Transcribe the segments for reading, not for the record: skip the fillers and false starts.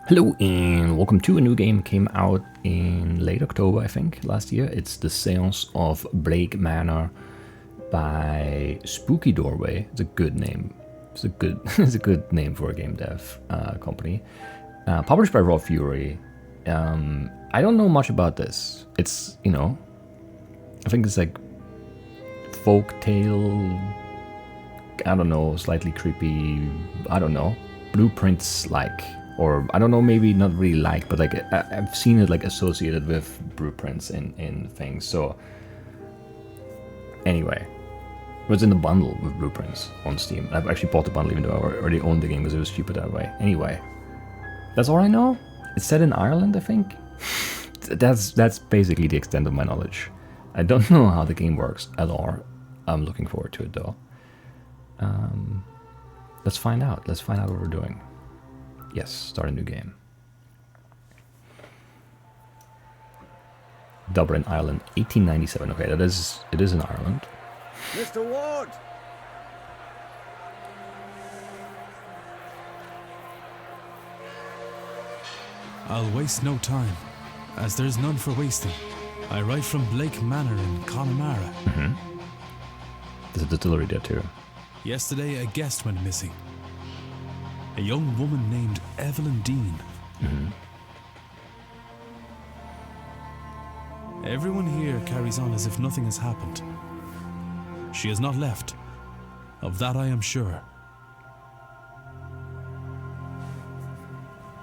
Hello and welcome to a new game. Came out in late October, I think, last year. It's the Séance of Blake Manor by Spooky Doorway. It's a good name. It's a good it's a good name for a game dev company. Published by Raw Fury. I don't know much about this. It's, I think it's like folk tale. I don't know, slightly creepy. I don't know, blueprints like. Or, I don't know, maybe not really like, but like I've seen it like associated with blueprints in things. So, anyway, it was in the bundle with blueprints on Steam. I've actually bought the bundle even though I already owned the game because it was cheaper that way. Anyway, that's all I know. It's set in Ireland, I think. That's basically the extent of my knowledge. I don't know how the game works at all. I'm looking forward to it though. Let's find out. Let's find out what we're doing. Yes, start a new game. Dublin, Ireland, 1897. Okay, it is in Ireland. Mr. Ward! I'll waste no time, as there's none for wasting. I write from Blake Manor in Connemara. There's a distillery there too. Yesterday, a guest went missing. A young woman named Evelyn Deane. Everyone here carries on as if nothing has happened. She has not left. Of that I am sure.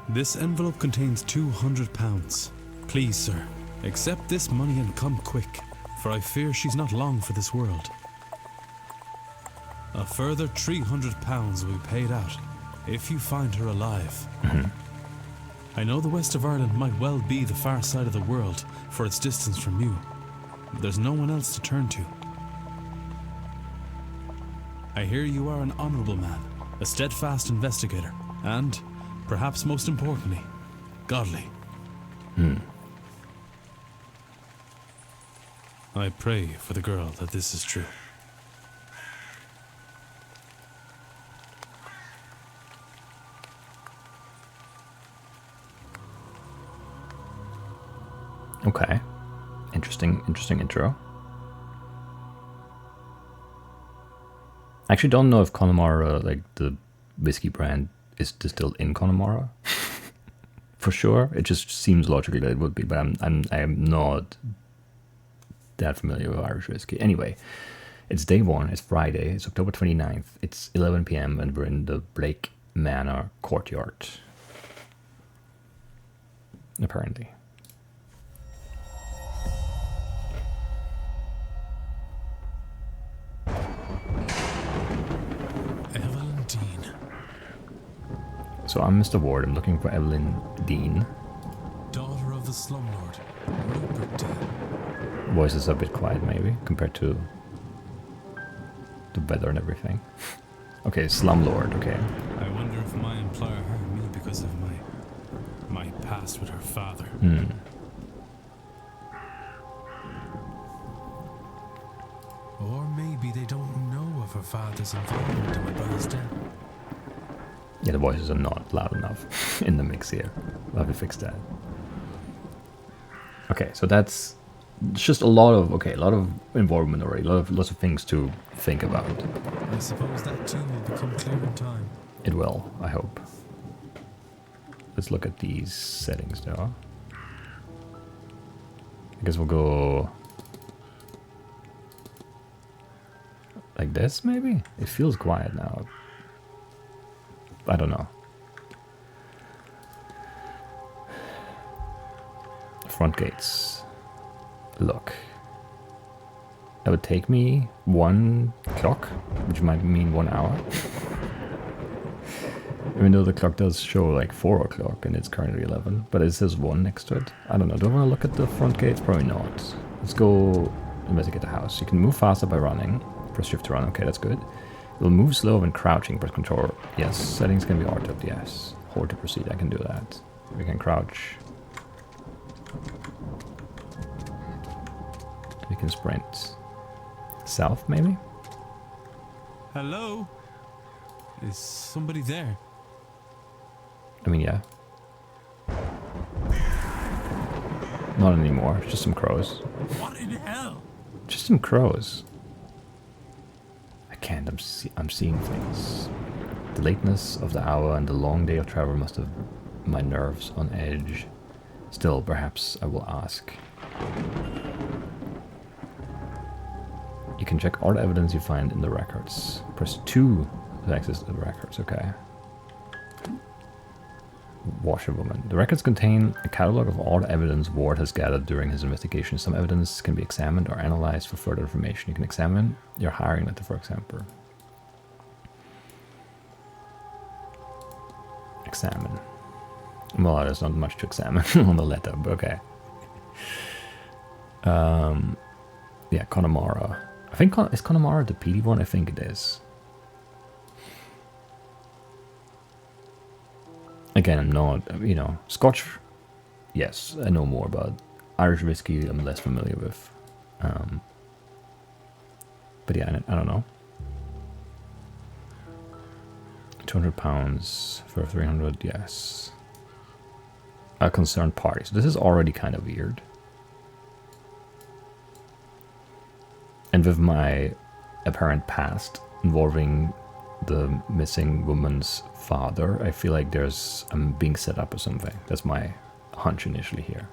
This envelope contains £200. Please, sir, accept this money and come quick, for I fear she's not long for this world. A further £300 will be paid out if you find her alive. I know the west of Ireland might well be the far side of the world for its distance from you. There's no one else to turn to. I hear you are an honourable man, a steadfast investigator, and, perhaps most importantly, godly. I pray for the girl that this is true. Okay. Interesting intro. I actually don't know if Connemara, like the whiskey brand, is distilled in Connemara. For sure. It just seems logical that it would be, but I'm not that familiar with Irish whiskey. Anyway, it's day one, it's Friday, it's October 29th, it's 11 p.m. and we're in the Blake Manor courtyard. Apparently. Evelyn Deane. So I'm Mr. Ward, I'm looking for Evelyn Deane. Daughter of the slumlord, Rupert Deane. Voice is a bit quiet maybe, compared to the weather and everything. Okay, slumlord, okay. I wonder if my employer hired me because of my past with her father. Or maybe they don't know of her father's involvement in my brother's death. Yeah, the voices are not loud enough in the mix here. We'll have to fix that. Okay, so that's just a lot of involvement already, lots of things to think about. I suppose that too will become clear in time. It will, I hope. Let's look at these settings though. I guess we'll go like this maybe? It feels quiet now. I don't know. Front gates. Look. That would take me 1 clock, which might mean 1 hour. Even though the clock does show like 4 o'clock and it's currently 11, but it says 1 next to it. I don't know. Do I want to look at the front gates? Probably not. Let's go investigate the house. You can move faster by running. Press shift to run. Okay, that's good. You'll move slow when crouching. Press control. Yes. Settings can be altered. Yes. Hold to proceed. I can do that. We can crouch. We can sprint. South, maybe? Hello? Is somebody there? I mean, yeah. Not anymore. Just some crows. What in hell? Just some crows. I can't. I'm seeing things. The lateness of the hour and the long day of travel must have my nerves on edge. Still, perhaps I will ask. You can check all the evidence you find in the records. Press 2 to access the records. Okay. Washerwoman. The records contain a catalog of all the evidence Ward has gathered during his investigation. Some evidence can be examined or analyzed for further information. You can examine your hiring letter, for example. Examine. Well, there's not much to examine on the letter, but okay. Yeah, Connemara. I think, is Connemara the PD one? I think it is. Again, I'm not, you know, Scotch, yes, I know more about. Irish whiskey, I'm less familiar with. But yeah, I don't know. £200 for 300, yes. A concerned party. So this is already kind of weird. And with my apparent past involving the missing woman's father, I feel like I'm being set up or something. That's my hunch initially here.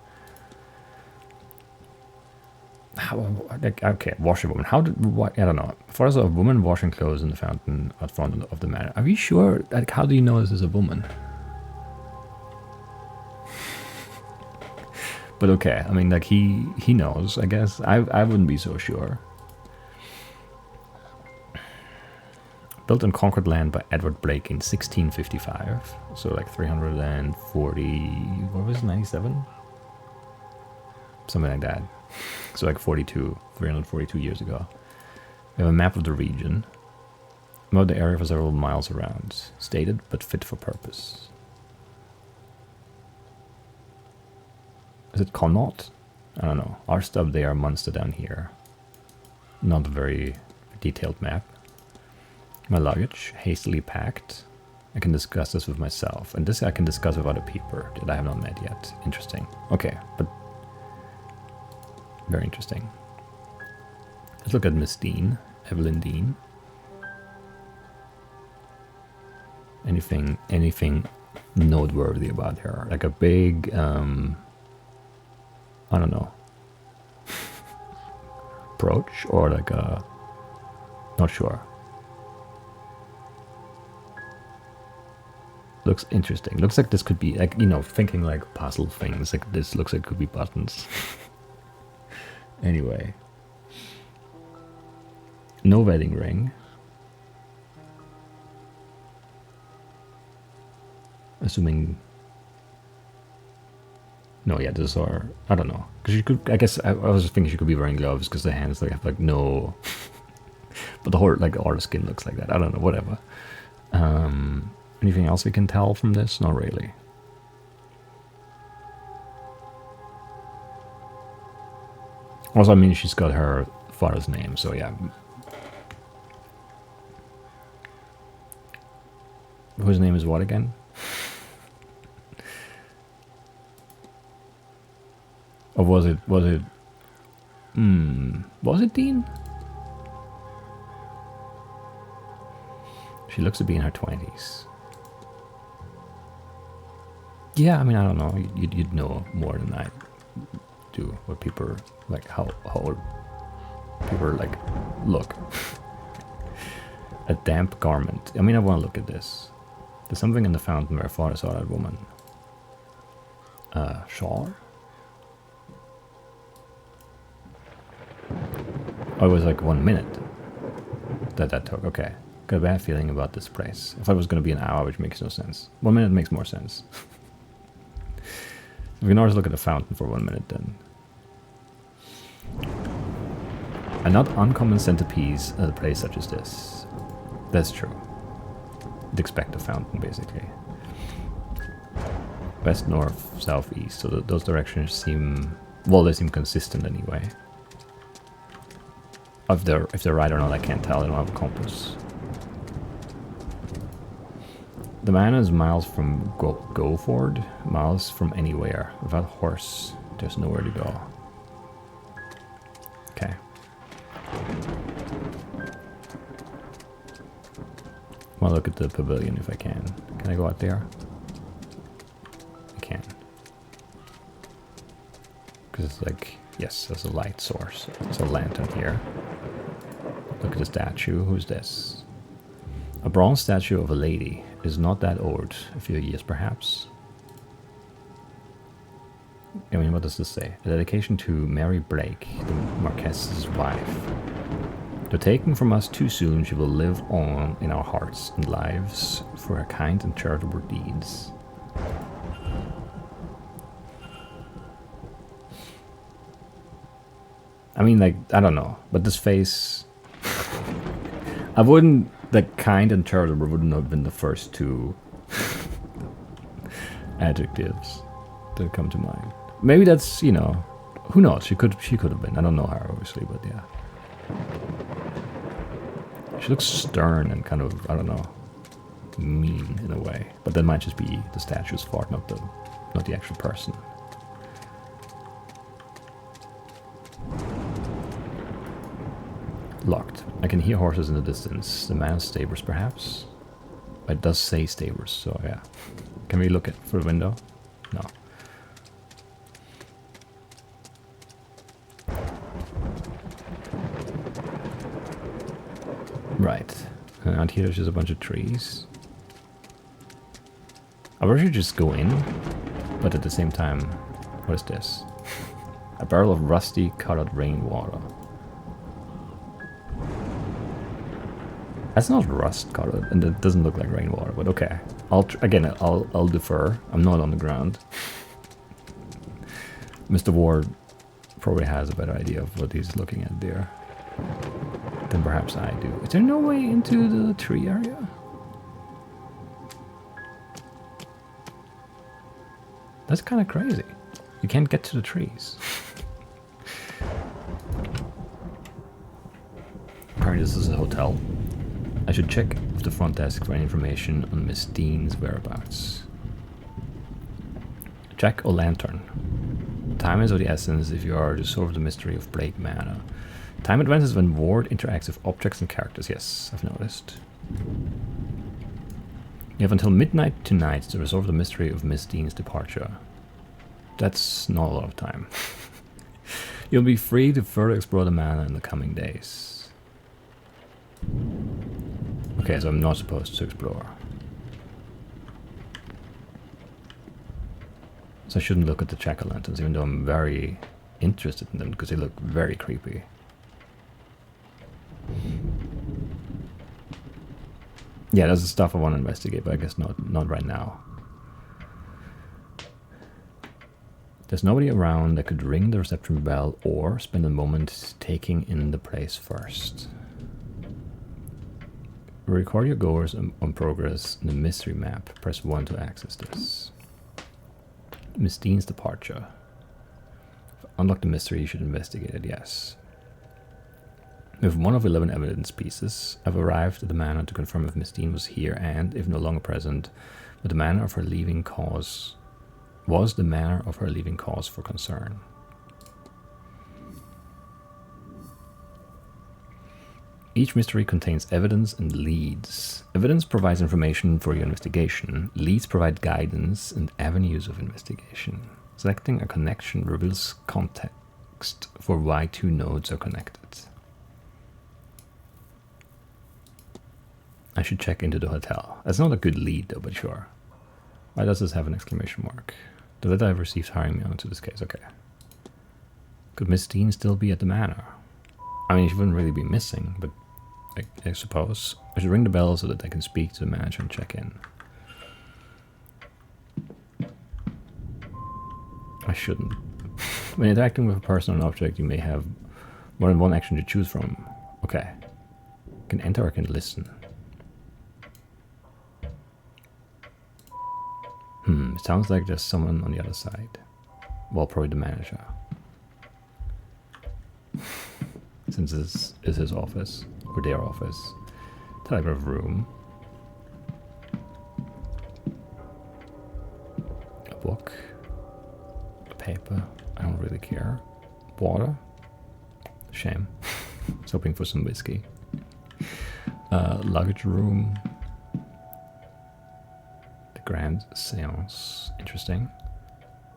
Okay, washerwoman. I don't know. As far as a woman washing clothes in the fountain out front of the manor. Are you sure? Like, how do you know this is a woman? But okay, I mean, like, he knows, I guess. I wouldn't be so sure. Built on Concord land by Edward Blake in 1655. So like 340, what was it, 97? Something like that. So like 342 years ago. We have a map of the region. About the area for several miles around. Stated, but fit for purpose. Is it Connaught? I don't know. Our stub there, Munster down here. Not a very detailed map. My luggage, hastily packed. I can discuss this with myself. And this I can discuss with other people that I have not met yet. Interesting. Okay, but very interesting. Let's look at Miss Deane, Evelyn Deane. Anything noteworthy about her? Like a big, I don't know, brooch or like a, not sure. Looks interesting. Looks like this could be, like, you know, thinking like puzzle things. Like this looks like it could be buttons. Anyway. No wedding ring. Assuming. No, yeah, those are, I don't know. Because you could, I guess, I was thinking she could be wearing gloves because the hands like have like no. But the whole, like, all the skin looks like that. I don't know, whatever. Anything else we can tell from this? Not really. Also, I mean, she's got her father's name, so yeah. Whose name is what again? Or was it Deane? She looks to be in her 20s. Yeah, I mean, I don't know. You'd know more than I do. What people like, how old people like look. A damp garment. I mean, I want to look at this. There's something in the fountain where I thought I saw that woman. Shawl? Oh, it was like 1 minute that took. Okay. Got a bad feeling about this place. I thought it was going to be an hour, which makes no sense. 1 minute makes more sense. We can always look at the fountain for 1 minute then. A not uncommon centerpiece at a place such as this. That's true. You'd expect a fountain, basically. West, north, south, east. So those directions seem, well, they seem consistent anyway. If they're right or not, I can't tell. I don't have a compass. The manor is miles from Goford, miles from anywhere. Without horse There's nowhere to go. Okay. Well, look at the pavilion if I can. Can I go out there? I can. Because it's like, yes, there's a light source. There's a lantern here. Look at the statue. Who's this? A bronze statue of a lady. Is not that old. A few years, perhaps. I mean, what does this say? A dedication to Mary Blake, the Marquess's wife. Though taken from us too soon, she will live on in our hearts and lives for her kind and charitable deeds. I mean, like, I don't know, but this face... I wouldn't... The kind and charitable wouldn't have been the first two adjectives that come to mind. Maybe that's, you know, who knows? She could have been. I don't know her, obviously, but yeah. She looks stern and kind of, I don't know, mean in a way. But that might just be the statue's fault, not the actual person. Locked. I can hear horses in the distance. The man's stables, perhaps? It does say stables, so yeah. Can we look at through the window? No. Right. And out here there's just a bunch of trees. I wish you just go in, but at the same time, what is this? A barrel of rusty colored rainwater. That's not rust colored, and it doesn't look like rainwater, but okay. I'll defer. I'm not on the ground. Mr. Ward probably has a better idea of what he's looking at there than perhaps I do. Is there no way into the tree area? That's kind of crazy. You can't get to the trees. Apparently this is a hotel. I should check with the front desk for any information on Miss Deane's whereabouts. Jack O'Lantern. Time is of the essence if you are to solve the mystery of Blake Manor. Time advances when Ward interacts with objects and characters. Yes, I've noticed. You have until midnight tonight to resolve the mystery of Miss Deane's departure. That's not a lot of time. You'll be free to further explore the manor in the coming days. Okay, so I'm not supposed to explore. So I shouldn't look at the jack-o'-lanterns, even though I'm very interested in them, because they look very creepy. Yeah, that's the stuff I want to investigate, but I guess not right now. There's nobody around that could ring the reception bell or spend a moment taking in the place first. Record your goers on progress in the mystery map. Press 1 to access this. Miss Deane's departure. Unlock the mystery, you should investigate it, yes. With one of 11 evidence pieces, I've arrived at the manor to confirm if Miss Deane was here and, if no longer present, what the manner of her leaving cause was the manner of her leaving cause for concern. Each mystery contains evidence and leads. Evidence provides information for your investigation. Leads provide guidance and avenues of investigation. Selecting a connection reveals context for why two nodes are connected. I should check into the hotel. That's not a good lead though, but sure. Why does this have an exclamation mark? The letter I've received hiring me onto this case, okay. Could Miss Deane still be at the manor? I mean, she wouldn't really be missing, but I suppose. I should ring the bell so that I can speak to the manager and check in. I shouldn't. When interacting with a person or an object, you may have more than one action to choose from. Okay. I can enter or I can listen. It sounds like there's someone on the other side. Well, probably the manager. Since this is his office, or their office. Telegraph room. A book. A Paper. I don't really care. Water. Shame. I was hoping for some whiskey. Luggage room. The Grand Séance. Interesting.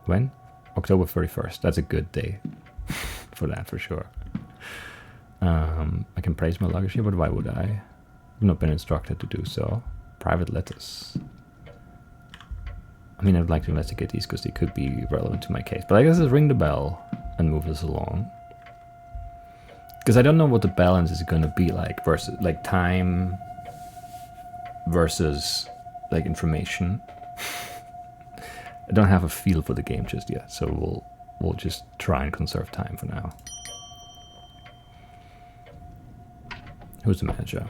When? October 31st. That's a good day for that, for sure. I can place my luggage here, but why would I? I've not been instructed to do so. Private letters. I mean, I'd like to investigate these because they could be relevant to my case. But I guess let's ring the bell and move this along. Because I don't know what the balance is going to be like versus like time versus like information. I don't have a feel for the game just yet, so we'll just try and conserve time for now. Who's the manager?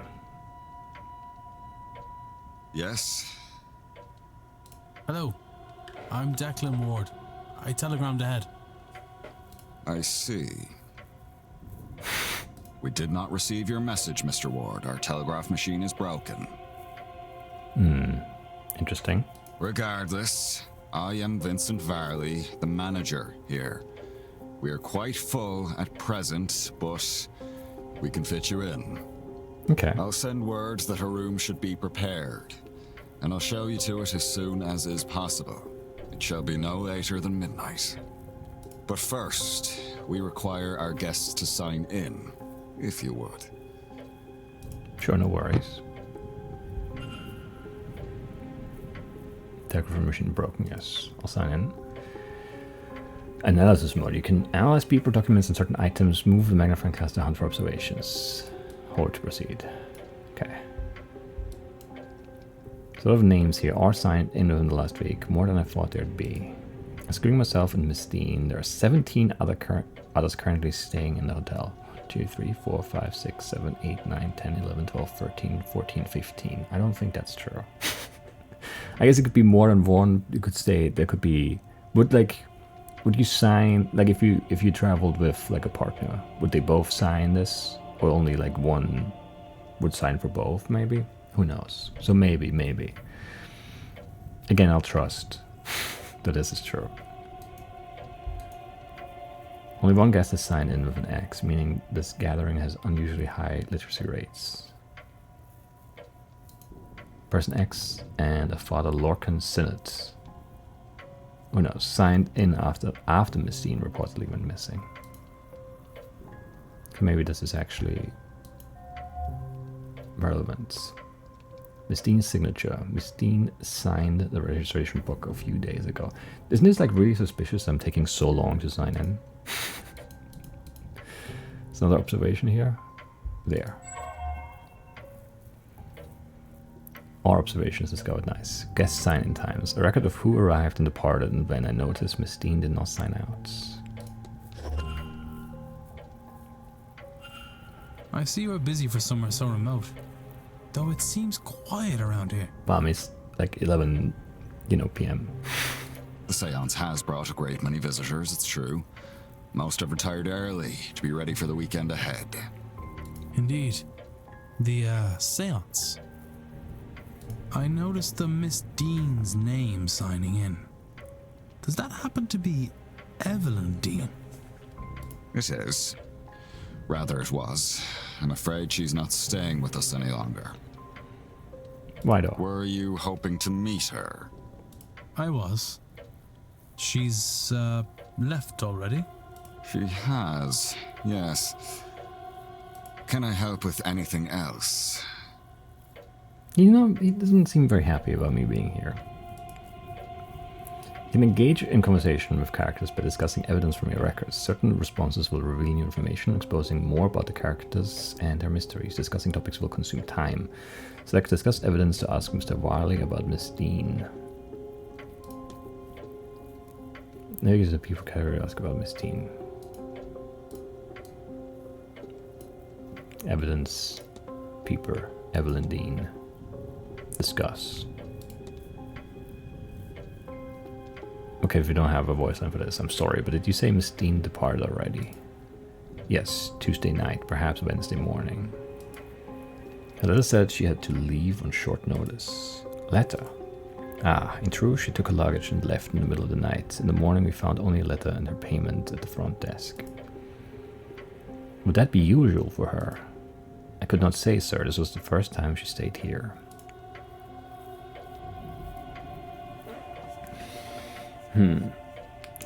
Yes? Hello, I'm Declan Ward. I telegrammed ahead. I see. We did not receive your message, Mr. Ward. Our telegraph machine is broken. Interesting. Regardless, I am Vincent Varley, the manager here. We are quite full at present, but we can fit you in. Okay. I'll send word that a room should be prepared, and I'll show you to it as soon as is possible. It shall be no later than midnight. But first, we require our guests to sign in, if you would. Sure, no worries. Telegraph machine broken, yes. I'll sign in. Analysis mode. You can analyze people, documents, and certain items. Move the magnifying glass to hunt for observations. Hold to proceed. Okay. So a lot of names here are signed in within the last week. More than I thought there'd be. Excluding myself and Miss Deane, there are 17 others currently staying in the hotel. 2, 3, 4, 5, 6, 7, 8, 9, 10, 11, 12, 13, 14, 15. I don't think that's true. I guess it could be more than one. You could stay. There could be. Would you sign, like if you traveled with like a partner, would they both sign this, or only like one would sign for both? Maybe. Who knows? So maybe. Again, I'll trust that this is true. Only one guest is signed in with an X, meaning this gathering has unusually high literacy rates. Person X and a Father Lorcan Synod. Who knows? Signed in after Miss Deane reportedly went missing. So maybe this is actually relevant. Miss Deane's signature. Miss Deane signed the registration book a few days ago. Isn't this like really suspicious? I'm taking so long to sign in. There's another observation here. There. All observations discovered. Nice. Guest sign-in times. A record of who arrived and departed, and when I noticed Miss Deane did not sign out. I see you are busy for somewhere so remote, though it seems quiet around here. Well, it's like 11, p.m. The seance has brought a great many visitors, it's true. Most have retired early to be ready for the weekend ahead. Indeed. The, seance. I noticed the Miss Deane's name signing in. Does that happen to be Evelyn Deane? It is. Rather, it was. I'm afraid she's not staying with us any longer. Why though? Were you hoping to meet her? I was. She's, left already? She has, yes. Can I help with anything else? He doesn't seem very happy about me being here. You can engage in conversation with characters by discussing evidence from your records. Certain responses will reveal new information, exposing more about the characters and their mysteries. Discussing topics will consume time. Select discuss evidence to ask Mr. Wiley about Miss Deane. Maybe there's a people category to ask about Miss Deane. Evidence, Peeper, Evelyn Deane. Discuss. Okay, if you don't have a voice line for this, I'm sorry, but did you say Miss Deane departed already? Yes, Tuesday night, perhaps Wednesday morning. Her letter said she had to leave on short notice. Letter? In truth, she took her luggage and left in the middle of the night. In the morning, we found only a letter and her payment at the front desk. Would that be usual for her? I could not say, sir. This was the first time she stayed here. Can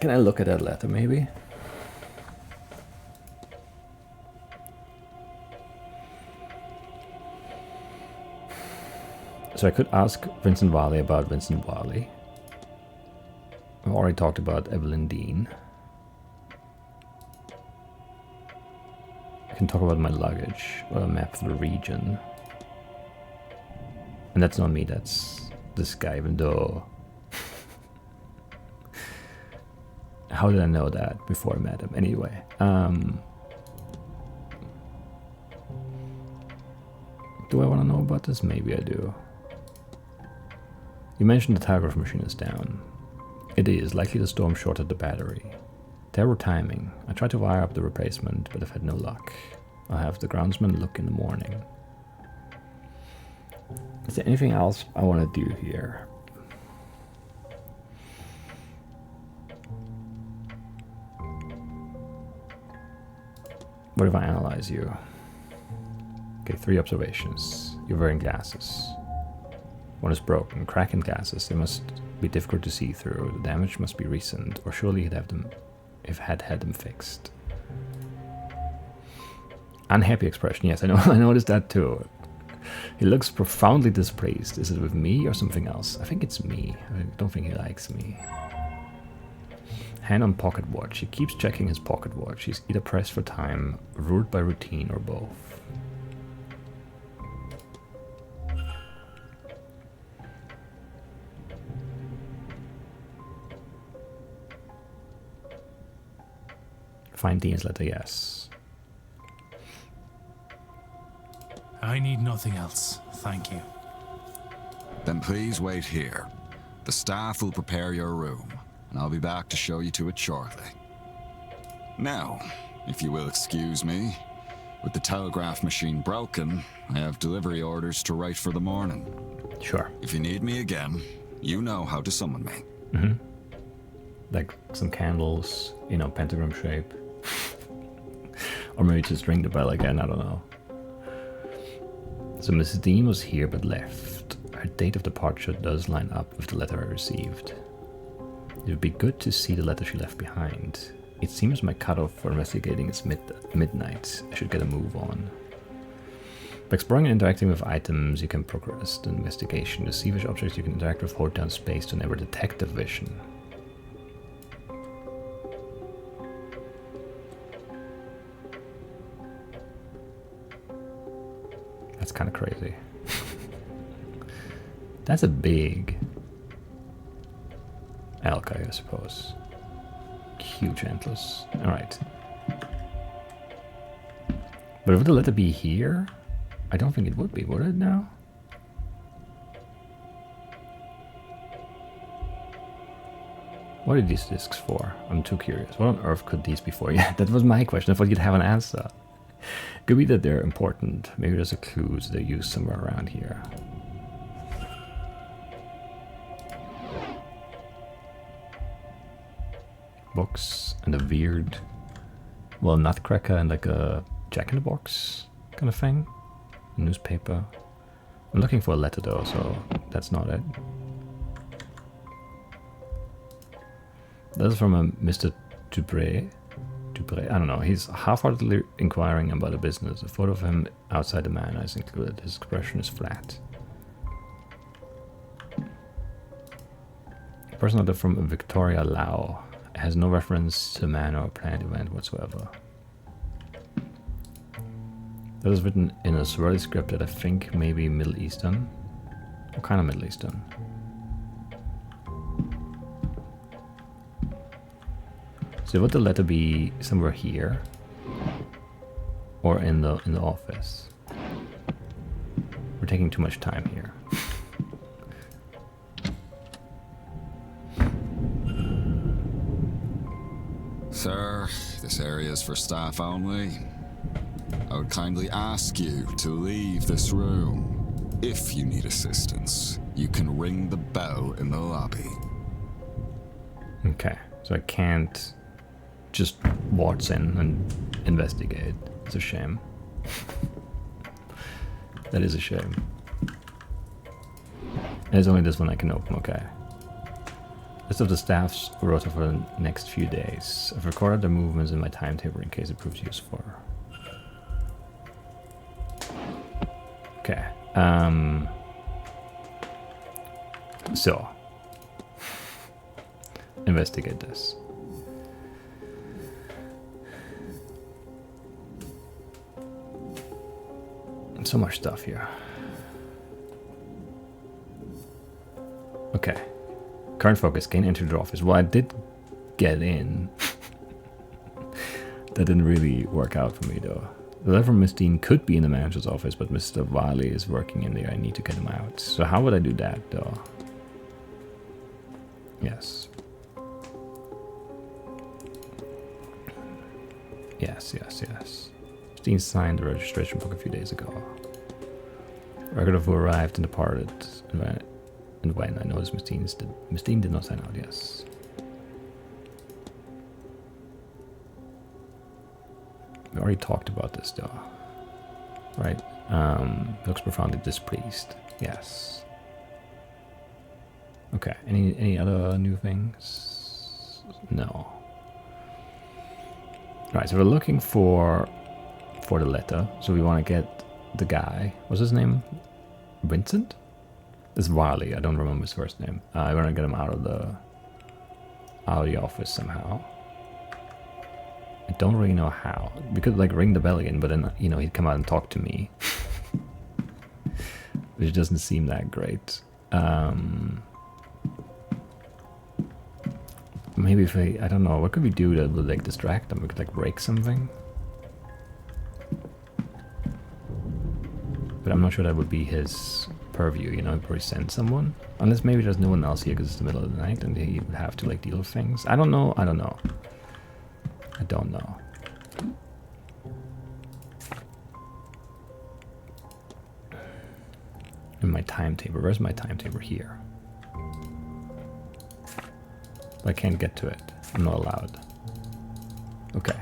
I look at that letter, maybe? So I could ask Vincent Varley about Vincent Varley. I've already talked about Evelyn Deane. I can talk about my luggage, or a map for the region. And that's not me, that's this guy, even though... How did I know that before I met him? Anyway, do I want to know about this? Maybe I do. You mentioned the telegraph machine is down. It is. Likely the storm shorted the battery. Terrible timing. I tried to wire up the replacement, but I've had no luck. I'll have the groundsman look in the morning. Is there anything else I want to do here? What if I analyze you? Okay, 3 observations. You're wearing glasses. One is broken. Crack in glasses. They must be difficult to see through. The damage must be recent, or surely he'd have them if had them fixed. Unhappy expression. Yes, I know. I noticed that too. He looks profoundly displeased. Is it with me or something else? I think it's me. I don't think he likes me. Hand on pocket watch. He keeps checking his pocket watch. He's either pressed for time, ruled by routine, or both. Find Dean's letter, yes. I need nothing else, thank you. Then please wait here. The staff will prepare your room, and I'll be back to show you to it shortly. Now, if you will excuse me, with the telegraph machine broken, I have delivery orders to write for the morning. Sure. If you need me again, you know how to summon me. Mm-hmm. Like some candles, you know, pentagram shape. Or maybe just ring the bell again, I don't know. So Mrs. Deane was here but left. Her date of departure does line up with the letter I received. It would be good to see the letter she left behind. It seems my cutoff for investigating is midnight. I should get a move on. By exploring and interacting with items, you can progress the investigation. To see which objects you can interact with, hold down space to enable detective vision. That's kind of crazy. That's a big elk, I suppose. Huge antlers. Alright. But would the letter be here? I don't think it would be, would it now? What are these discs for? I'm too curious. What on earth could these be for? Yeah, that was my question. I thought you'd have an answer. Could be that they're important. Maybe there's a clue they're used somewhere around here. Books and a weird, well, nutcracker and like a jack-in-the-box kind of thing. A newspaper. I'm looking for a letter though, so that's not it. That's from a Mr. Dupré. I don't know. He's half-heartedly inquiring about a business. A photo of him outside the manor is included. His expression is flat. A personal letter from Victoria Lau. It has no reference to manor or planned event whatsoever. That was written in a swirly script that I think maybe Middle Eastern. What kind of Middle Eastern? So would the letter be somewhere here, or in the office? We're taking too much time here. Sir, this area is for staff only. I would kindly ask you to leave this room. If you need assistance, You can ring the bell in the lobby. Okay, so I can't just waltz in and investigate. It's a shame. That is a shame. There's only this one I can open, okay. List of the staff's rota for the next few days. I've recorded their movements in my timetable in case it proves useful. Okay. So. Investigate this. So much stuff here. Okay. Current focus, gain entry to the office. Well, I did get in. That didn't really work out for me, though. The letter from Miss Deane could be in the manager's office, but Mr. Wiley is working in there. I need to get him out. So how would I do that, though? Yes. Yes. Miss Deane signed the registration book a few days ago. Record of who arrived and departed. And when I noticed Miss Deane did not sign out, yes. We already talked about this though. Right? Looks profoundly displeased. Yes. Okay. Any other new things? No. Right, so we're looking for the letter. So we want to get the guy. What's his name? Vincent? It's Wiley. I don't remember his first name. I want to get him out of the office somehow. I don't really know how. We could like ring the bell again, but then he'd come out and talk to me, which doesn't seem that great. Maybe if I don't know, what could we do that would like distract them? We could like break something. But I'm not sure that would be his purview, probably send someone. Unless maybe there's no one else here because it's the middle of the night and he would have to like deal with things. I don't know. In my timetable, where's my timetable? Here. But I can't get to it. I'm not allowed. Okay.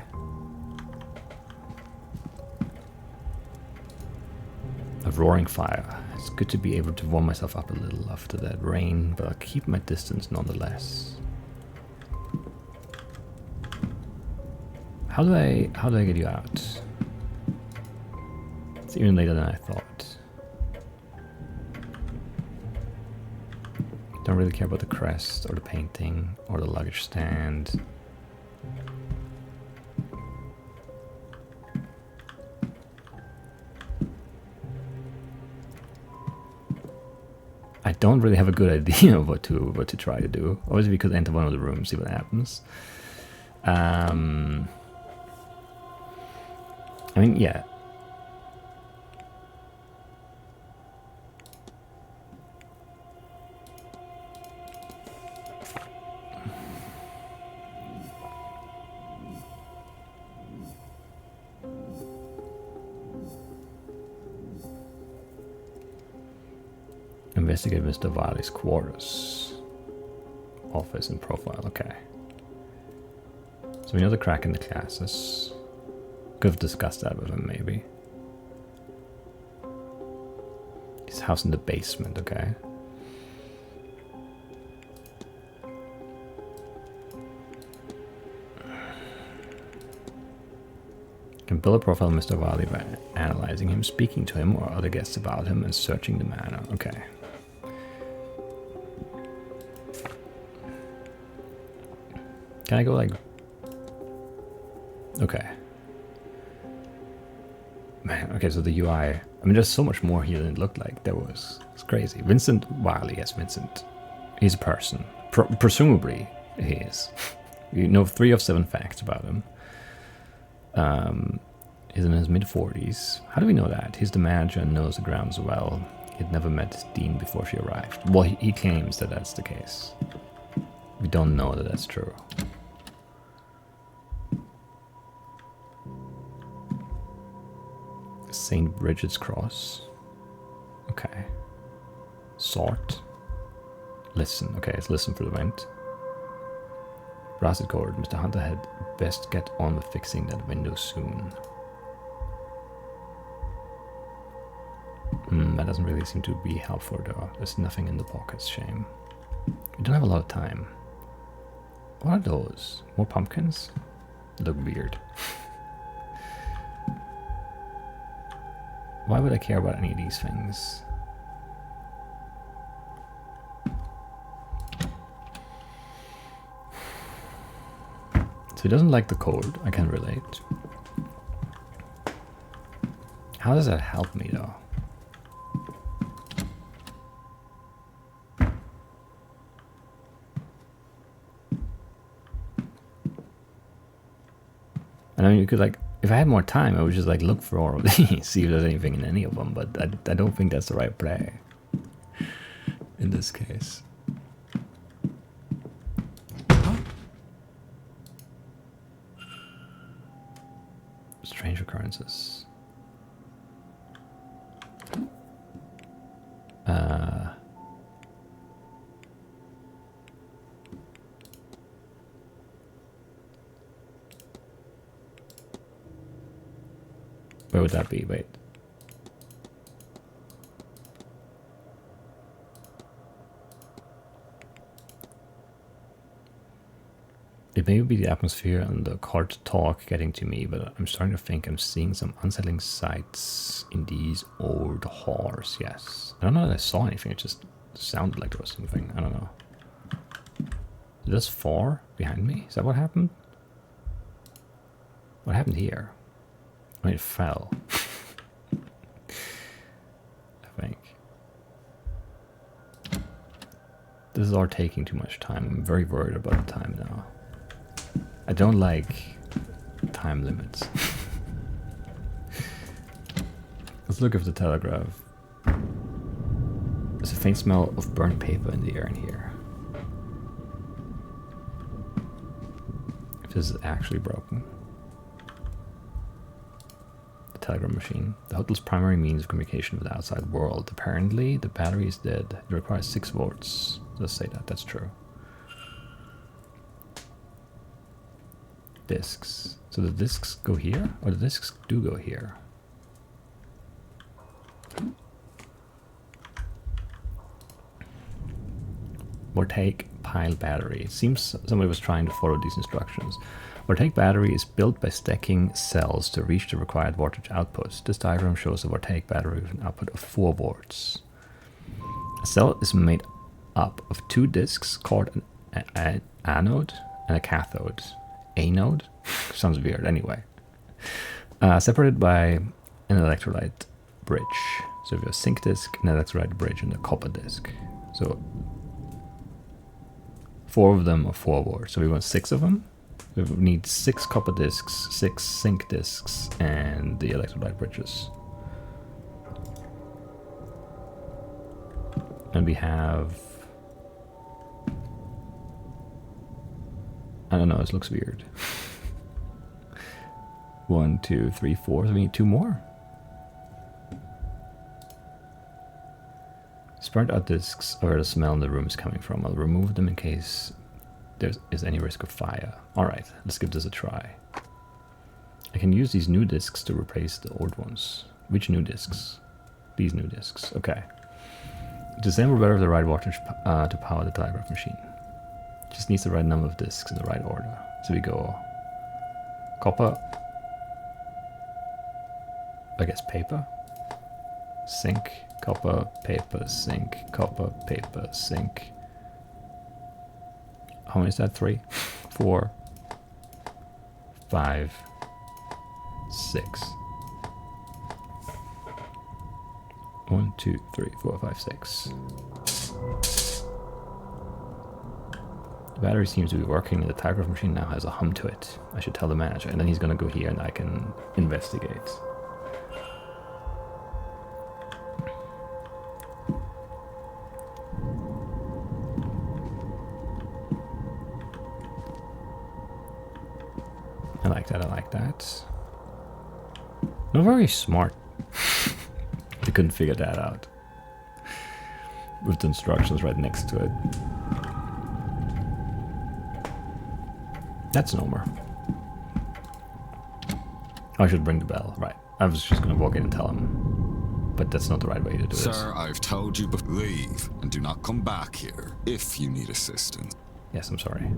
A roaring fire. It's good to be able to warm myself up a little after that rain, but I'll keep my distance nonetheless. How do I get you out? It's even later than I thought. Don't really care about the crest or the painting or the luggage stand. I don't really have a good idea of what to try to do. Obviously, we could enter one of the rooms, see what happens. I mean, yeah. Investigate Mr. Wiley's quarters. Office and profile, okay. So we know the crack in the classes. Could have discussed that with him, maybe. His house in the basement, okay. Can build a profile of Mr. Wiley by analyzing him, speaking to him or other guests about him, and searching the manor. Okay. Can I go like... Okay. Man, okay, so the UI... I mean, there's so much more here than it looked like. It's crazy. Vincent Wiley, yes, Vincent. He's a person. Presumably, he is. You know 3 of 7 facts about him. He's in his mid-40s. How do we know that? He's the manager and knows the grounds well. He'd never met Deane before she arrived. Well, he claims that that's the case. We don't know that that's true. St. Bridget's Cross. Okay. Sort. Listen. Okay, let's listen for the vent. Brassed cord. Mr. Hunter had best get on with fixing that window soon. That doesn't really seem to be helpful though. There's nothing in the pockets, shame. We don't have a lot of time. What are those? More pumpkins? Look weird. Why would I care about any of these things? So he doesn't like the cold, I can relate. How does that help me though? I mean, you could like, if I had more time, I would just like look for all of these, see if there's anything in any of them, but I don't think that's the right play in this case. Strange occurrences. Where would that be? Wait. It may be the atmosphere and the cart talk getting to me, but I'm starting to think I'm seeing some unsettling sights in these old halls. Yes. I don't know that I saw anything, it just sounded like there was something. I don't know. Is this 4 behind me? Is that what happened? What happened here? I mean, it fell. I think. This is all taking too much time. I'm very worried about the time now. I don't like time limits. Let's look at the telegraph. There's a faint smell of burnt paper in the air in here. If this is actually broken. The telegram machine. The hotel's primary means of communication with the outside world. Apparently, the battery is dead. It requires 6 volts. Let's say that. That's true. Discs. So the discs go here? Or the discs do go here? Vortaic pile battery. It seems somebody was trying to follow these instructions. Vortaic battery is built by stacking cells to reach the required voltage output. This diagram shows a Vortaic battery with an output of 4 volts. A cell is made up of 2 discs called an anode and a cathode. Anode? Sounds weird, anyway. Separated by an electrolyte bridge. So we have a zinc disc, an electrolyte bridge, and a copper disc. So 4 of them are 4 volts. So we want 6 of them. We need 6 copper discs, 6 zinc discs, and the electrolyte bridges. And we have... I don't know, this looks weird. 1, 2, 3, 4. So we need 2 more. Burnt out discs are where the smell in the room is coming from. I'll remove them in case there is any risk of fire. Alright, let's give this a try. I can use these new discs to replace the old ones. Which new discs? These new discs. Okay. Disassemble better the right voltage to power the telegraph machine. Just needs the right number of discs in the right order. So we go copper, I guess paper, zinc, copper, paper, zinc, copper, paper, zinc. How many is that? 3, 4, 5, 6. 1, 2, 3, 4, 5, 6. The battery seems to be working and the telegraph machine now has a hum to it. I should tell the manager and then he's gonna go here and I can investigate. I like that, I like that. Not very smart. They couldn't figure that out. With the instructions right next to it. That's Nomer. I should ring the bell, right. I was just gonna walk in and tell him. But that's not the right way to do it. Sir, I've told you to leave and do not come back here if you need assistance. Yes, I'm sorry.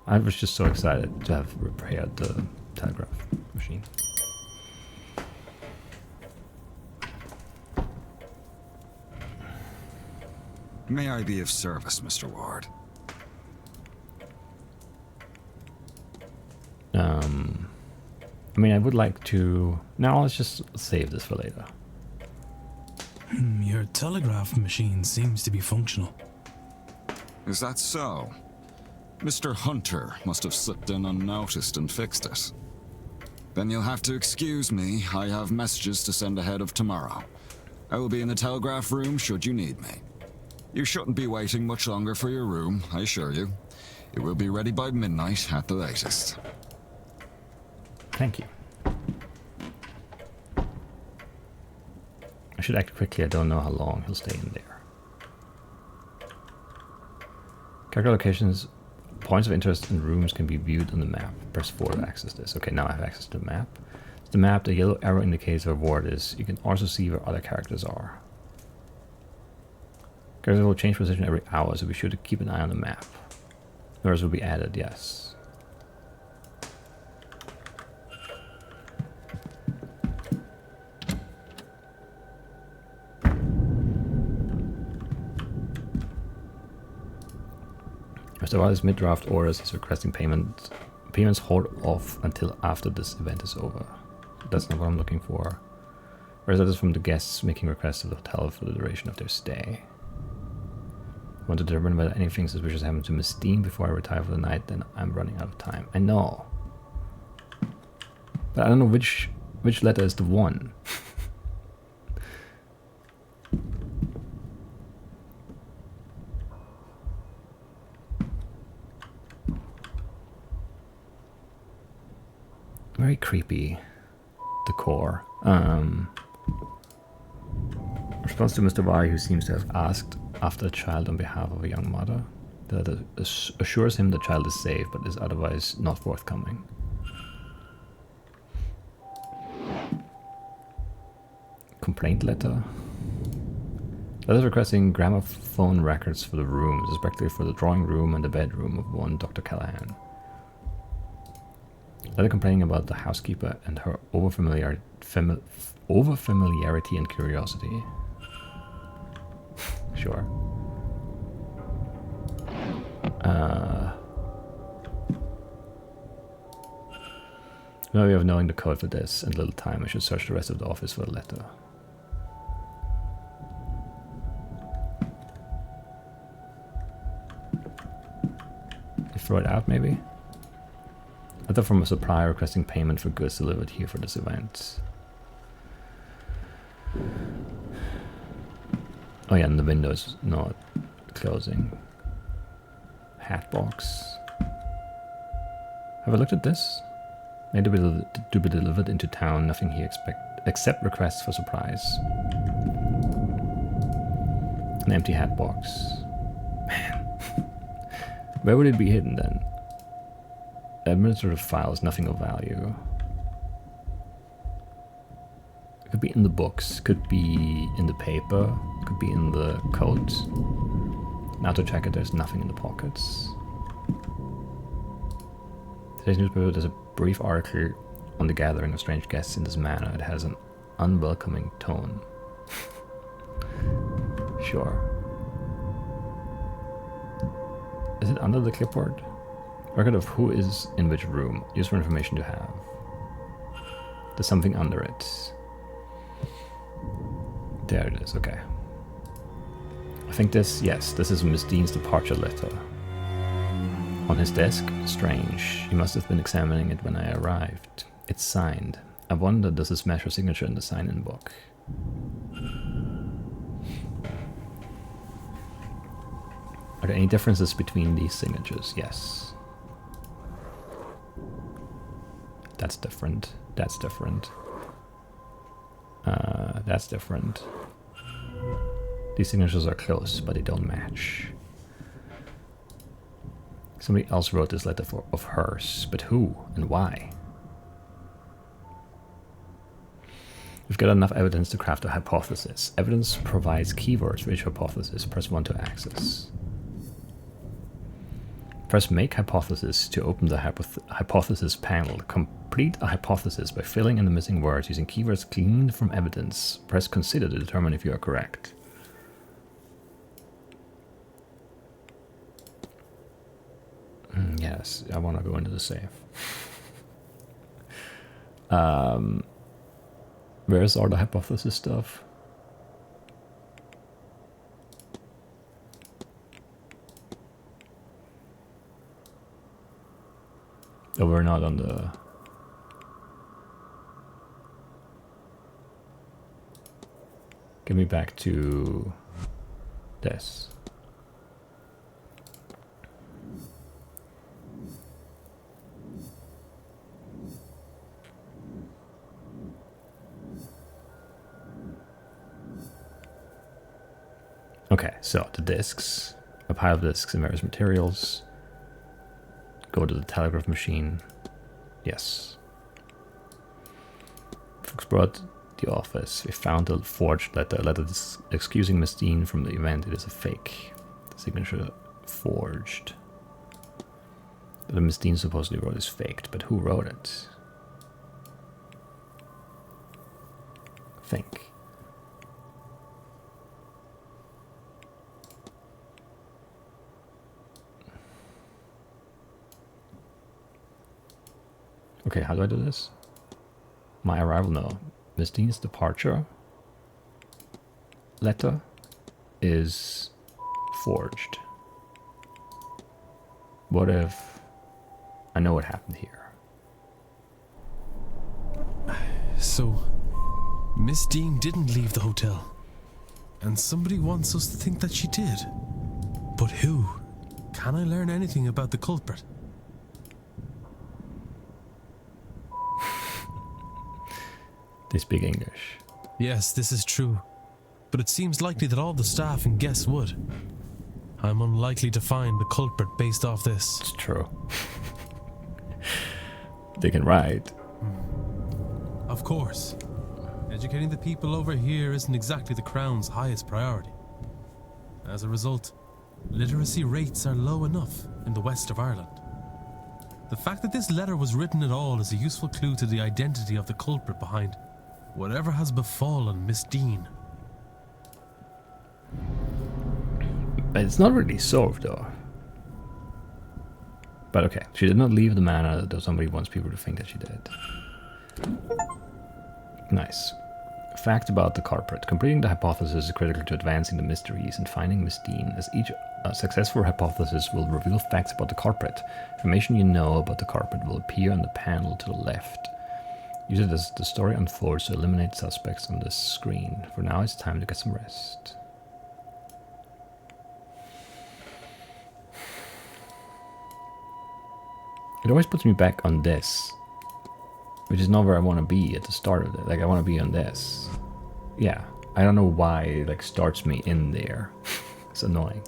I was just so excited to have repaired the telegraph machine. May I be of service, Mr. Ward? I mean, I would like to... No, let's just save this for later. Your telegraph machine seems to be functional. Is that so? Mr. Hunter must have slipped in unnoticed and fixed it. Then you'll have to excuse me. I have messages to send ahead of tomorrow. I will be in the telegraph room should you need me. You shouldn't be waiting much longer for your room, I assure you. It will be ready by midnight at the latest. Thank you. I should act quickly. I don't know how long he'll stay in there. Character locations, points of interest and rooms can be viewed on the map. Press 4 to access this. Okay, now I have access to the map. The map, the yellow arrow indicates where Ward is. You can also see where other characters are. Characters will change position every hour, so be sure to keep an eye on the map. Mirrors will be added, yes. Mr. Wiley's mid-draft orders is requesting payment. Payments hold off until after this event is over. That's not what I'm looking for. Whereas that is from the guests making requests of the hotel for the duration of their stay. I want to determine whether anything suspicious happened to Miss Deane before I retire for the night, then I'm running out of time. I know. But I don't know which letter is the one. Very creepy decor. Response to Mr. Y, who seems to have asked after a child on behalf of a young mother. The letter assures him the child is safe, but is otherwise not forthcoming. Complaint letter. Letter requesting gramophone records for the rooms, especially for the drawing room and the bedroom of one Dr. Callahan. Letter complaining about the housekeeper and her overfamiliarity and curiosity. Sure. No way of knowing the code for this and little time. I should search the rest of the office for the letter. You throw it out, maybe? Letter from a supplier requesting payment for goods delivered here for this event. Oh yeah, and the window is not closing. Hat box. Have I looked at this? Made to be delivered into town. Nothing here except requests for supplies. An empty hat box. Man. Where would it be hidden then? Administrative files, nothing of value. Could be in the books, could be in the paper, could be in the coat. Now to check it, there's nothing in the pockets. Today's newspaper, there's a brief article on the gathering of strange guests in this manor. It has an unwelcoming tone. Sure. Is it under the clipboard? Record of who is in which room. Useful information to have. There's something under it. There it is, okay. I think this, yes, this is Miss Deane's departure letter. On his desk, strange. He must have been examining it when I arrived. It's signed. I wonder, does this match her signature in the sign-in book? Are there any differences between these signatures? Yes. That's different. That's different. That's different. These signatures are close, but they don't match. Somebody else wrote this letter of hers, but who and why? We've got enough evidence to craft a hypothesis. Evidence provides keywords for each hypothesis. Press 1 to access. Press Make Hypothesis to open the hypothesis panel. Complete a hypothesis by filling in the missing words using keywords gleaned from evidence. Press Consider to determine if you are correct. Yes, I want to go into the safe. Where's all the hypothesis stuff? Oh, we're not on the... Get me back to this. Okay, so the discs, a pile of discs and various materials. Go to the telegraph machine. Yes. Folks brought the office. We found a forged letter. A letter excusing Miss Deane from the event. It is a fake. The signature forged. The Miss Deane supposedly wrote is faked, but who wrote it? Think. Okay, how do I do this? My arrival? No. Miss Deane's departure letter is forged. What if I know what happened here? So, Miss Deane didn't leave the hotel. And somebody wants us to think that she did. But who? Can I learn anything about the culprit? They speak English. Yes, this is true. But it seems likely that all the staff and guests would. I'm unlikely to find the culprit based off this. It's true. They can write. Of course. Educating the people over here isn't exactly the Crown's highest priority. As a result, literacy rates are low enough in the west of Ireland. The fact that this letter was written at all is a useful clue to the identity of the culprit behind whatever has befallen Miss Deane. But it's not really solved, though. But okay, she did not leave the manor, though somebody wants people to think that she did. Nice. Fact about the culprit. Completing the hypothesis is critical to advancing the mysteries and finding Miss Deane, as each successful hypothesis will reveal facts about the culprit. Information you know about the culprit will appear on the panel to the left. Use it as the story unfolds to eliminate suspects on this screen. For now, it's time to get some rest. It always puts me back on this, which is not where I want to be at the start of it. Like, I want to be on this. Yeah, I don't know why it like starts me in there. It's annoying.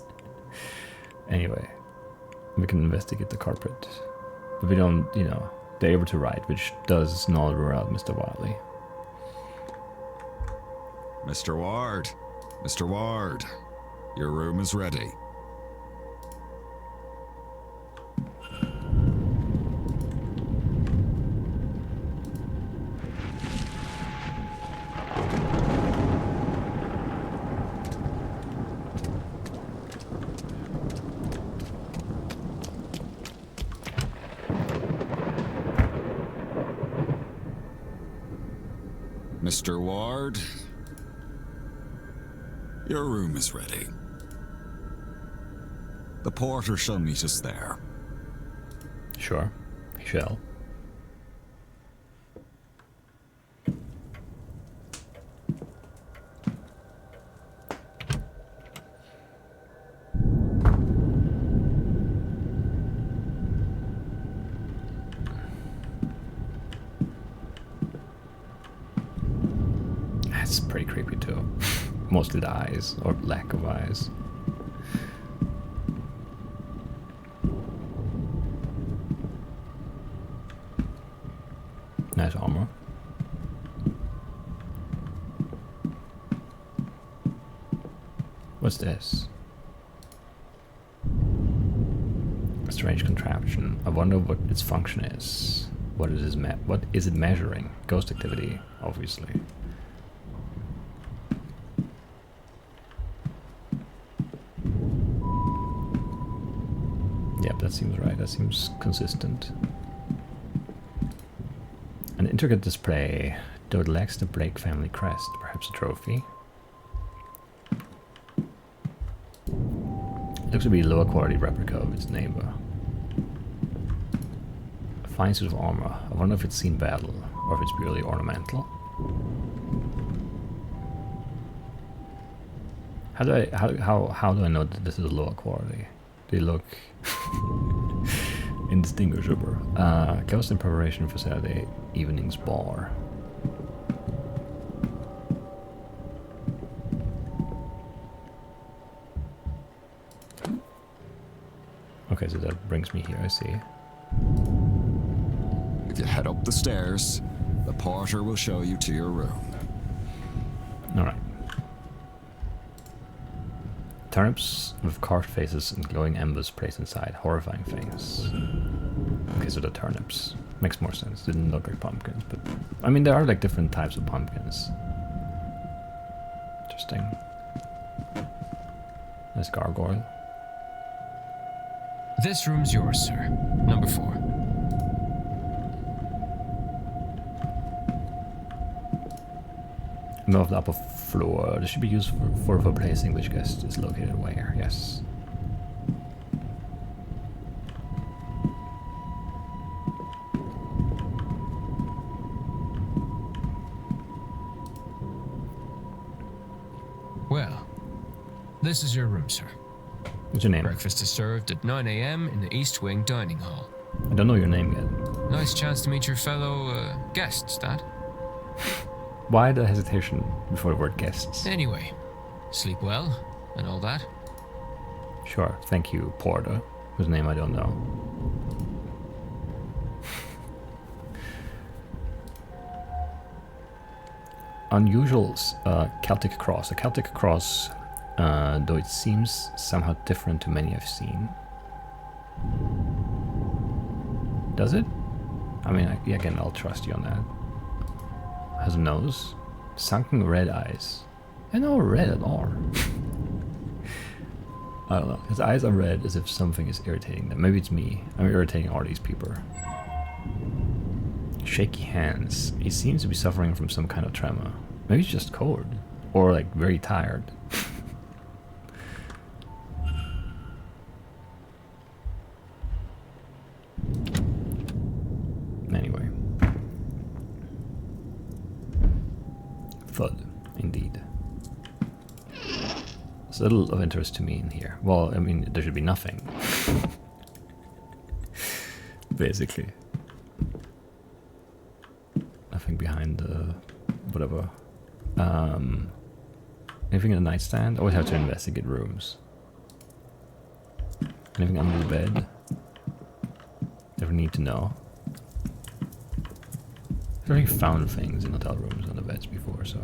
Anyway, we can investigate the culprit. But we don't, you know, they're able to write, which does not rule out Mr. Wiley. Mr. Ward! Mr. Ward! Your room is ready. Mr. Ward, your room is ready. The porter shall meet us there. Sure, he shall. That's pretty creepy too. Mostly the eyes, or lack of eyes. Nice armor. What's this? A strange contraption. I wonder what its function is. What is it measuring? Ghost activity, obviously. Yep, that seems right. That seems consistent. An intricate display, though it lacks the Blake family crest. Perhaps a trophy. Looks to be a lower quality replica of its neighbor. A fine suit of armor. I wonder if it's seen battle, or if it's purely ornamental. How do I know that this is a lower quality? They look indistinguishable. Closed in preparation for Saturday evening's bar. Okay, so that brings me here, I see. If you head up the stairs, the porter will show you to your room. Alright. Turnips with carved faces and glowing embers placed inside. Horrifying things. Okay, so the turnips. Makes more sense. Didn't look like pumpkins, but... I mean, there are like different types of pumpkins. Interesting. Nice gargoyle. This room's yours, sir. Number 4. Middle of the upper floor. This should be used for placing which guest is located where. Yes. Well, this is your room, sir. What's your name? Breakfast is served at 9 a.m. in the East Wing Dining Hall. I don't know your name yet. Nice chance to meet your fellow guests, that. Why the hesitation before the word guests? Anyway, sleep well and all that. Sure, thank you, Porter, whose name I don't know. Unusual Celtic cross. A Celtic cross, though it seems somehow different to many I've seen. Does it? I mean, again, I'll trust you on that. Has a nose, sunken red eyes. And not red at all. I don't know. His eyes are red as if something is irritating them. Maybe it's me. I'm irritating all these people. Shaky hands. He seems to be suffering from some kind of tremor. Maybe he's just cold. Or like very tired. Anyway. Thud, indeed. There's little of interest to me in here. Well, I mean, there should be nothing. Basically. Nothing behind the... whatever. Anything in the nightstand? Always have to investigate rooms. Anything under the bed? Never need to know. I've already found things in hotel rooms on the beds before, so...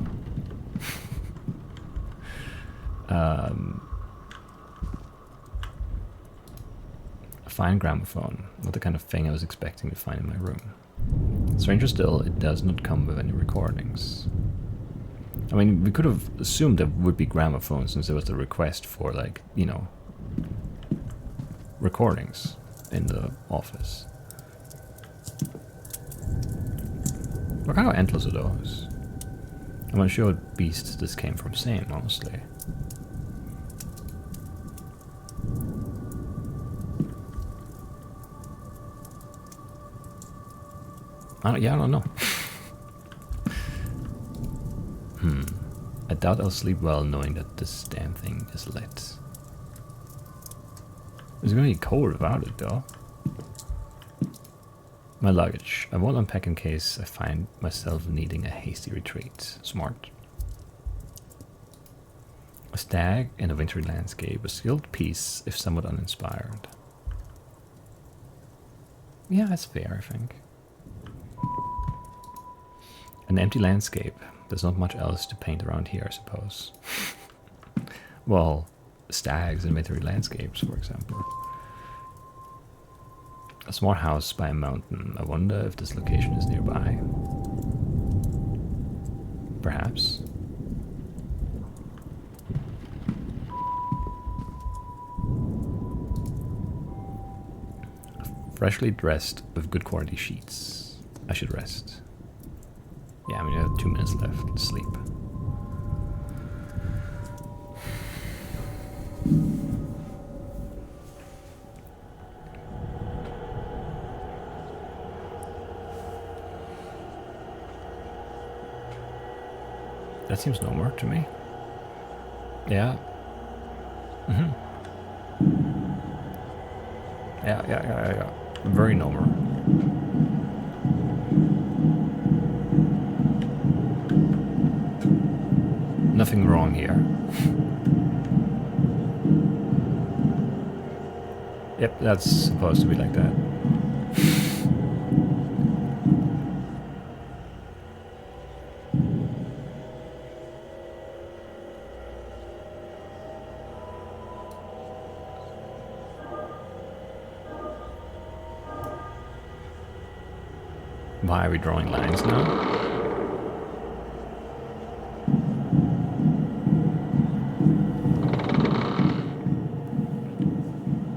a fine gramophone. Not the kind of thing I was expecting to find in my room. Stranger still, it does not come with any recordings. I mean, we could have assumed there would be gramophones since there was the request for, like, you know, recordings in the office. What kind of endless are those? I'm unsure what beasts this came from same, honestly. I don't know. I doubt I'll sleep well knowing that this damn thing is lit. It's gonna be cold without it, though. My luggage. I won't unpack in case I find myself needing a hasty retreat. Smart. A stag in a wintry landscape. A skilled piece, if somewhat uninspired. Yeah, that's fair, I think. An empty landscape. There's not much else to paint around here, I suppose. Well, stags and military landscapes, for example. A small house by a mountain. I wonder if this location is nearby. Perhaps. Freshly dressed with good quality sheets. I should rest. Yeah, I mean, I have 2 minutes left to sleep. That seems normal to me. Yeah. Yeah. Very normal. Nothing wrong here. Yep, that's supposed to be like that. Why are we drawing lines now?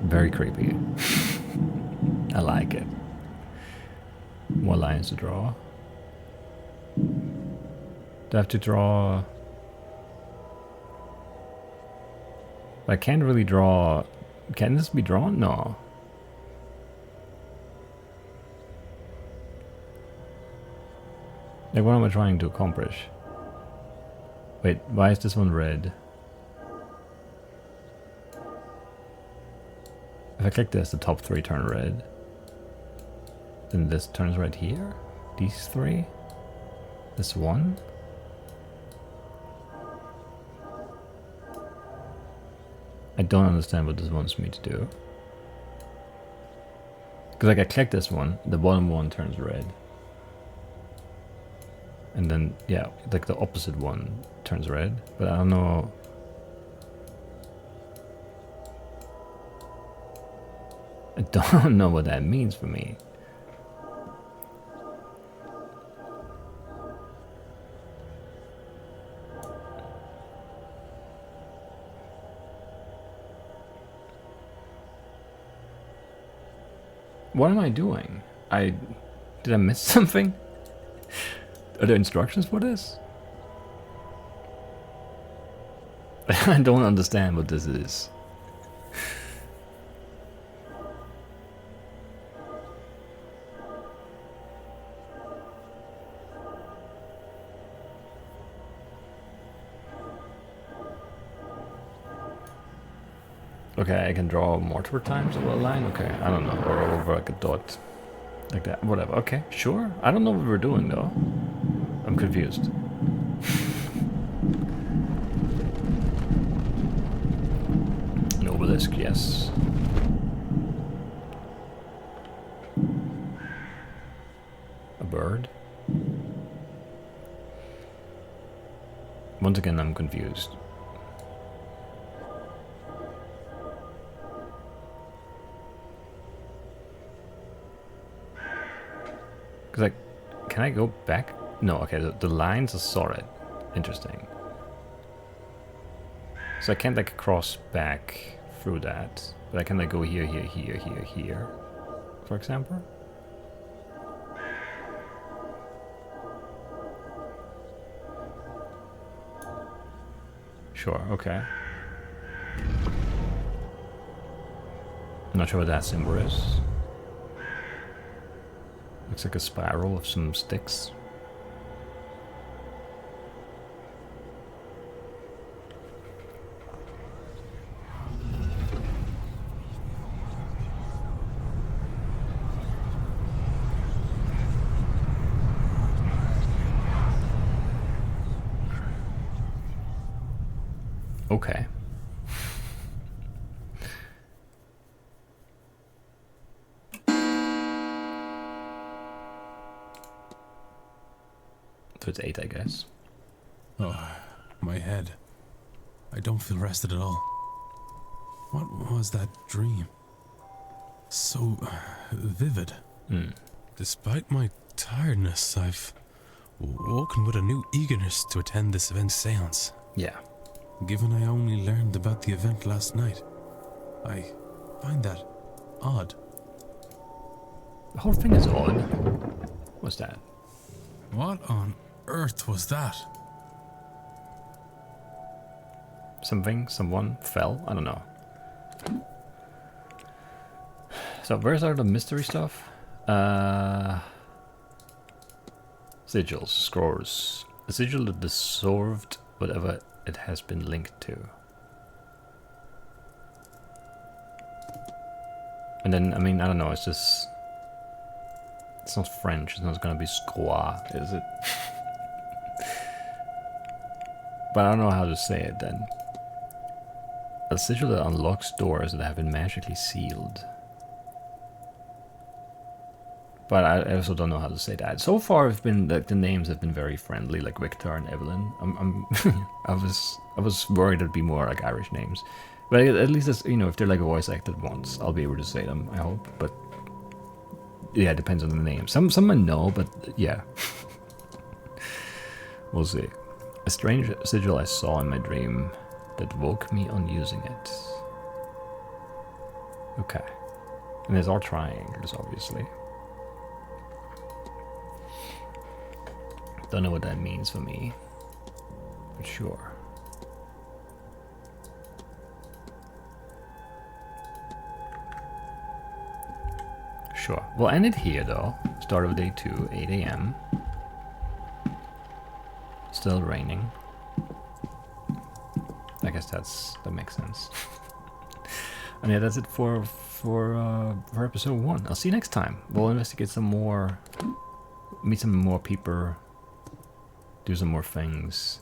Very creepy. I like it. More lines to draw. Do I have to draw? I can't really draw. Can this be drawn? No. Like, what am I trying to accomplish? Wait, why is this one red? If I click this, the top 3 turn red. Then this turns red here? These 3? This one? I don't understand what this wants me to do. Because like I click this one, the bottom one turns red. And then, yeah, like the opposite one turns red. But I don't know. I don't know what that means for me. What am I doing? Did I miss something? Are there instructions for this? I don't understand what this is. Okay, I can draw multiple times over a line? Okay, I don't know. Or over like a dot. Like that. Whatever. Okay, sure. I don't know what we're doing though. I'm confused. An obelisk, yes. A bird. Once again, I'm confused. Because, like, can I go back? No, okay, the lines are solid. Interesting. So I can't, like, cross back through that. But I can, like, go here, here, here, here, here, for example. Sure, okay. I'm not sure what that symbol is. Looks like a spiral of some sticks. Okay. So it's 8, I guess. Oh, my head. I don't feel rested at all. What was that dream? So vivid. Despite my tiredness, I've woken with a new eagerness to attend this event's seance. Yeah. Given I only learned about the event last night, I find that odd. The whole thing is odd. What's that? What on earth was that? Someone fell? I don't know. So where's all the mystery stuff? Sigils, scrolls. A sigil that dissolved whatever it has been linked to. And then, I mean, I don't know, it's just... It's not French, it's not gonna be scroix, is it? But I don't know how to say it then. A sigil that unlocks doors that have been magically sealed. But I also don't know how to say that. So far, it's been like the names have been very friendly, like Victor and Evelyn. I was worried it'd be more like Irish names, but at least it's, you know, if they're like voice acted once, I'll be able to say them. I hope, but yeah, it depends on the name. Some I know, but yeah, we'll see. A strange sigil I saw in my dream that woke me on using it. Okay, and there's all triangles, obviously. Don't know what that means for me, but sure. Sure. We'll end it here though. Start of day 2, 8 AM. Still raining. I guess that makes sense. And yeah, that's it for episode 1. I'll see you next time. We'll investigate some more, meet some more people. Do some more things.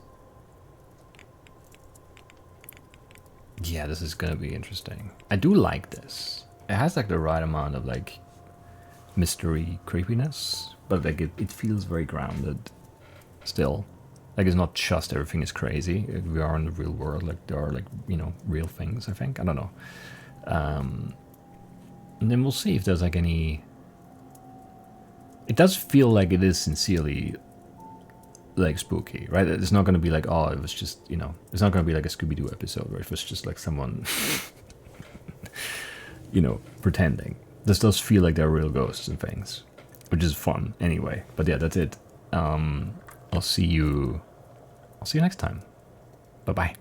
Yeah, this is gonna be interesting. I do like this. It has like the right amount of like mystery creepiness, but like it feels very grounded still. Like it's not just everything is crazy. We are in the real world. Like there are like, you know, real things, I think. I don't know. And then we'll see if there's like any... It does feel like it is sincerely like spooky, right? It's not going to be like, oh, it was just, you know, it's not going to be like a Scooby-Doo episode where it was just like someone, you know, pretending. This does feel like there are real ghosts and things, which is fun anyway. But yeah, that's it. I'll see you next time. Bye-bye.